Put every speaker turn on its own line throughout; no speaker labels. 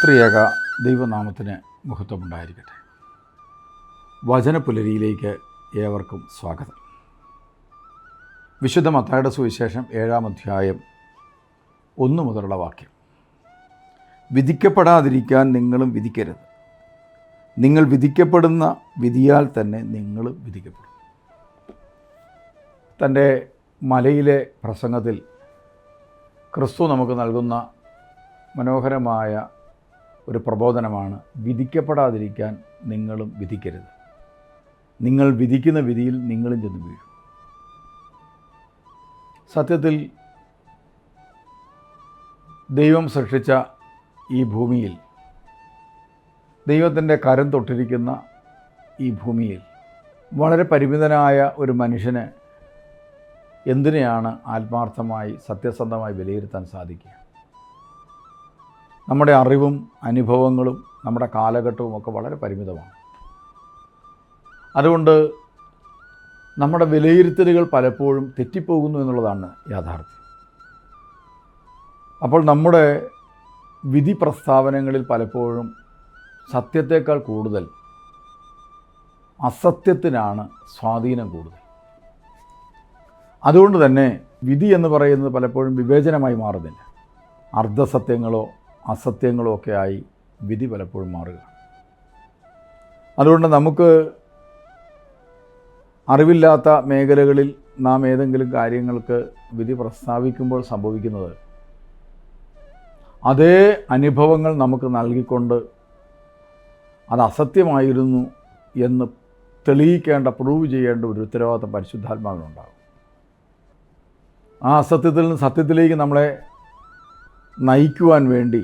ത്രിയേക ദൈവനാമത്തിന് മഹത്വമുണ്ടായിരിക്കട്ടെ. വചനപുലരിയിലേക്ക് ഏവർക്കും സ്വാഗതം. വിശുദ്ധ മത്തായിയുടെ സുവിശേഷം 7-ാം അധ്യായം 1 മുതലുള്ള വാക്യം. വിധിക്കപ്പെടാതിരിക്കാൻ നിങ്ങളും വിധിക്കരുത്. നിങ്ങൾ വിധിക്കപ്പെടുന്ന വിധിയാൽ തന്നെ നിങ്ങളും വിധിക്കപ്പെടും. തൻ്റെ മലയിലെ പ്രസംഗത്തിൽ ക്രിസ്തു നമുക്ക് നൽകുന്ന മനോഹരമായ ഒരു പ്രബോധനമാണ്, വിധിക്കപ്പെടാതിരിക്കാൻ നിങ്ങളും വിധിക്കരുത്. നിങ്ങൾ വിധിക്കുന്ന വിധിയിൽ നിങ്ങളും ചെന്ന് വീഴും. സത്യത്തിൽ ദൈവം സൃഷ്ടിച്ച ഈ ഭൂമിയിൽ, ദൈവത്തിൻ്റെ കരം തൊട്ടിരിക്കുന്ന ഈ ഭൂമിയിൽ വളരെ പരിമിതനായ ഒരു മനുഷ്യന് എന്തിനെയാണ് ആത്മാർത്ഥമായി സത്യസന്ധമായി വിലയിരുത്താൻ സാധിക്കുക? നമ്മുടെ അറിവും അനുഭവങ്ങളും നമ്മുടെ കാലഘട്ടവും ഒക്കെ വളരെ പരിമിതമാണ്. അതുകൊണ്ട് നമ്മുടെ വിലയിരുത്തലുകൾ പലപ്പോഴും തെറ്റിപ്പോകുന്നു എന്നുള്ളതാണ് യാഥാർത്ഥ്യം. അപ്പോൾ നമ്മുടെ വിധി പ്രസ്താവനകളിൽ പലപ്പോഴും സത്യത്തേക്കാൾ കൂടുതൽ അസത്യത്തിനാണ് സ്വാധീനം കൂടുതൽ. അതുകൊണ്ട് തന്നെ വിധി എന്ന് പറയുന്നത് പലപ്പോഴും വിവേചനമായി മാറുന്നില്ല. അർദ്ധസത്യങ്ങളോ അസത്യങ്ങളോ ഒക്കെ ആയി വിധി പലപ്പോഴും മാറുക. അതുകൊണ്ട് നമുക്ക് അറിവില്ലാത്ത മേഖലകളിൽ നാം ഏതെങ്കിലും കാര്യങ്ങൾക്ക് വിധി പ്രസ്താവിക്കുമ്പോൾ സംഭവിക്കുന്നത്, അതേ അനുഭവങ്ങൾ നമുക്ക് നൽകിക്കൊണ്ട് അത് അസത്യമായിരുന്നു എന്ന് തെളിയിക്കേണ്ട, പ്രൂവ് ചെയ്യേണ്ട ഒരു ഉത്തരവാദിത്തം പരിശുദ്ധാത്മാവിനുണ്ടാകും. ആ അസത്യത്തിൽ നിന്ന് സത്യത്തിലേക്ക് നമ്മളെ നയിക്കുവാൻ വേണ്ടി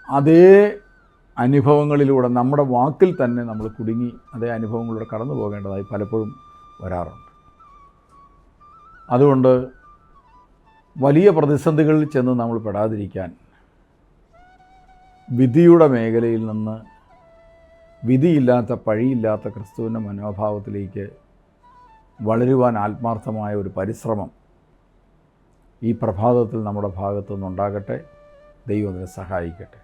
അതേ അനുഭവങ്ങളിലൂടെ നമ്മുടെ വാക്കിൽ തന്നെ നമ്മൾ കുടുങ്ങി അതേ അനുഭവങ്ങളിലൂടെ കടന്നു പോകേണ്ടതായി പലപ്പോഴും വരാറുണ്ട്. അതുകൊണ്ട് വലിയ പ്രതിസന്ധികളിൽ ചെന്ന് നമ്മൾ പെടാതിരിക്കാൻ വിധിയുടെ മേഖലയിൽ നിന്ന് വിധിയില്ലാത്ത, പഴിയില്ലാത്ത ക്രിസ്തുവിൻ്റെ മനോഭാവത്തിലേക്ക് വളരുവാൻ ആത്മാർത്ഥമായ ഒരു പരിശ്രമം ഈ പ്രഭാതത്തിൽ നമ്മുടെ ഭാഗത്തു നിന്നുണ്ടാകട്ടെ. ദൈവം അതിനെ സഹായിക്കട്ടെ.